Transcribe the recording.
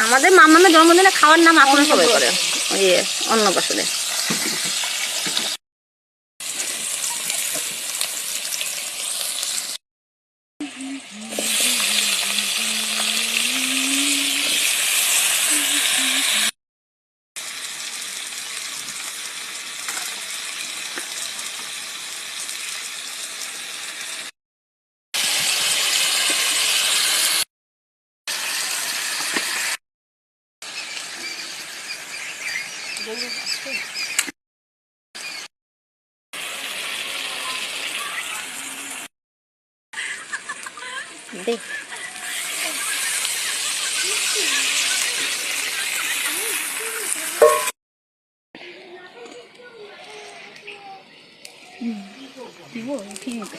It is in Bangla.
আমাদের মামামের জন্মদিনে খাওয়ার নাম এখনো সবাই করে, ওই অন্নপ্রাশনে। দেখ দিব ঠিক আছে।